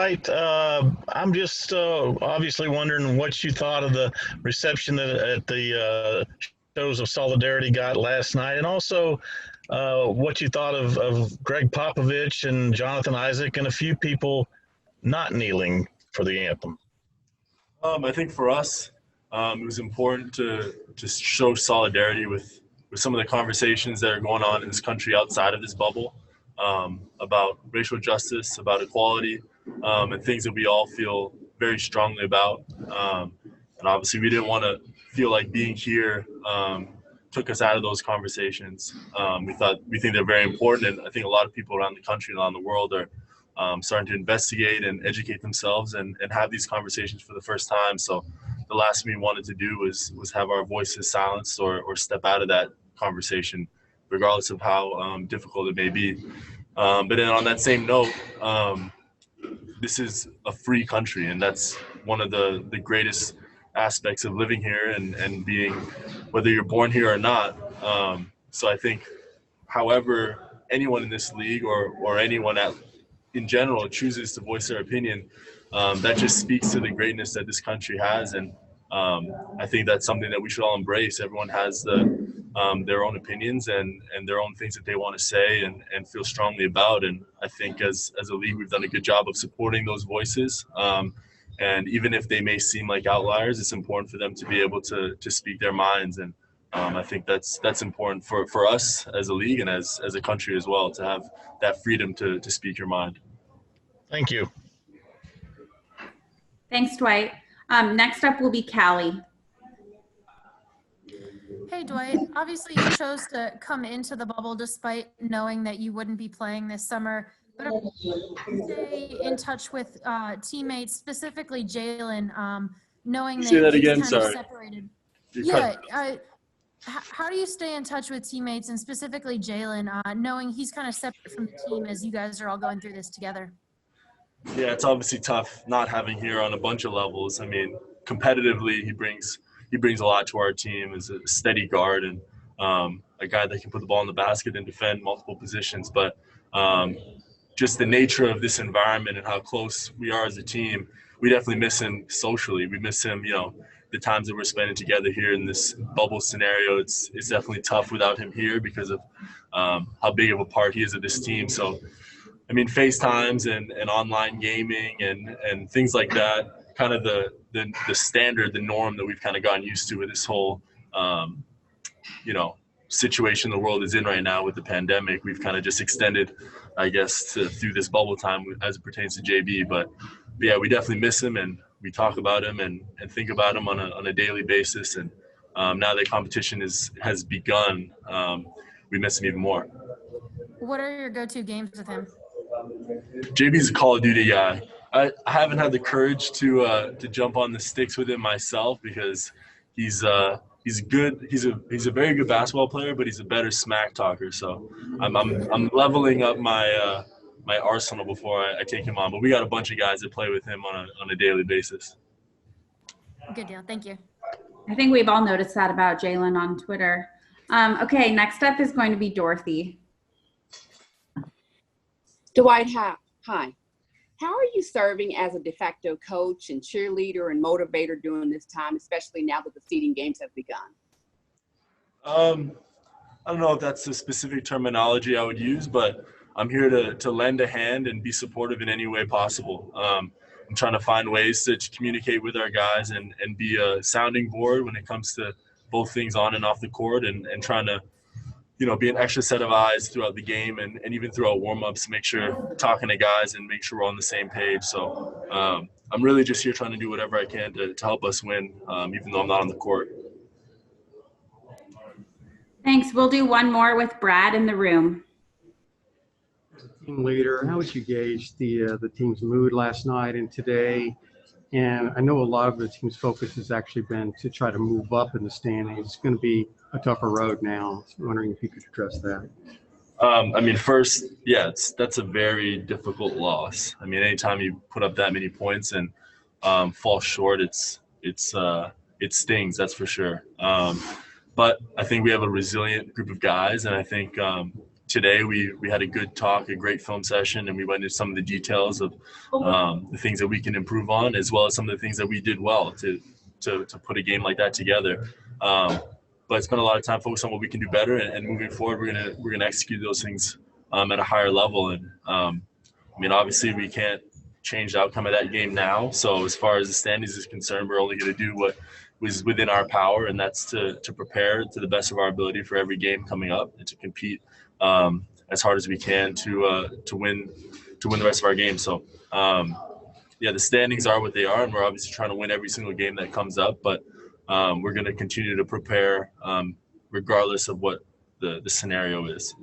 Dwight, I'm just obviously wondering what you thought of the reception that at the shows of solidarity got last night, and also what you thought of Gregg Popovich and Jonathan Isaac and a few people not kneeling for the anthem. I think for us, it was important to show solidarity with some of the conversations that are going on in this country outside of this bubble, about racial justice, about equality, and things that we all feel very strongly about. And obviously, we didn't want to feel like being here took us out of those conversations. We think they're very important, and I think a lot of people around the country and around the world are starting to investigate and educate themselves and have these conversations for the first time. So the last thing we wanted to do was have our voices silenced or step out of that conversation, regardless of how difficult it may be. But then on that same note, this is a free country, and that's one of the greatest aspects of living here and being, whether you're born here or not. So I think however anyone in this league or anyone in general chooses to voice their opinion, that just speaks to the greatness that this country has. And I think that's something that we should all embrace. Everyone has their own opinions and their own things that they want to say and feel strongly about. And I think as a league, we've done a good job of supporting those voices. And even if they may seem like outliers, it's important for them to be able to speak their minds. And I think that's important for us as a league and as a country as well, to have that freedom to speak your mind. Thank you. Thanks, Dwight. Next up will be Callie. Hey, Dwight. Obviously, you chose to come into the bubble despite knowing that you wouldn't be playing this summer. But stay in touch with teammates, specifically Jalen, knowing that Say that he's again. kind Sorry. of separated. Yeah. How do you stay in touch with teammates and specifically Jalen, knowing he's kind of separate from the team as you guys are all going through this together? Yeah, it's obviously tough not having here on a bunch of levels. I mean, competitively, he brings a lot to our team as a steady guard and a guy that can put the ball in the basket and defend multiple positions. But just the nature of this environment and how close we are as a team, we definitely miss him socially. We miss him, the times that we're spending together here in this bubble scenario. It's definitely tough without him here because of how big of a part he is of this team. So, I mean, FaceTimes and online gaming and things like that, kind of the standard, the norm that we've kind of gotten used to with this whole, situation the world is in right now with the pandemic. We've kind of just extended, I guess, through this bubble time as it pertains to JB. But yeah, we definitely miss him, and we talk about him and think about him on a daily basis. And now that competition has begun, we miss him even more. What are your go-to games with him? JB's a Call of Duty guy. I haven't had the courage to jump on the sticks with him myself because he's good. He's a very good basketball player, but he's a better smack talker. So I'm leveling up my my arsenal before I take him on. But we got a bunch of guys that play with him on a daily basis. Good deal. Thank you. I think we've all noticed that about Jalen on Twitter. Okay, next up is going to be Dorothy. Dwight, hi. How are you serving as a de facto coach and cheerleader and motivator during this time, especially now that the seeding games have begun? I don't know if that's the specific terminology I would use, but I'm here to lend a hand and be supportive in any way possible. I'm trying to find ways to communicate with our guys and be a sounding board when it comes to both things on and off the court and trying to be an extra set of eyes throughout the game and even throughout warm-ups, make sure we're talking to guys and make sure we're on the same page. So I'm really just here trying to do whatever I can to help us win, even though I'm not on the court. Thanks. We'll do one more with Brad in the room. Team leader, how would you gauge the team's mood last night and today? And I know a lot of the team's focus has actually been to try to move up in the standings. It's going to be a tougher road now. So I'm wondering if you could address that. First, yeah, that's a very difficult loss. I mean, anytime you put up that many points and fall short, it stings, that's for sure. But I think we have a resilient group of guys, and I think today we had a good talk, a great film session, and we went into some of the details of the things that we can improve on, as well as some of the things that we did well to put a game like that together. But spent a lot of time focused on what we can do better, and moving forward, we're gonna execute those things at a higher level. And I mean, obviously, we can't change the outcome of that game now. So as far as the standings is concerned, we're only gonna do what was within our power, and that's to prepare to the best of our ability for every game coming up and to compete as hard as we can to win the rest of our games. So yeah, the standings are what they are, and we're obviously trying to win every single game that comes up, but we're going to continue to prepare regardless of what the scenario is.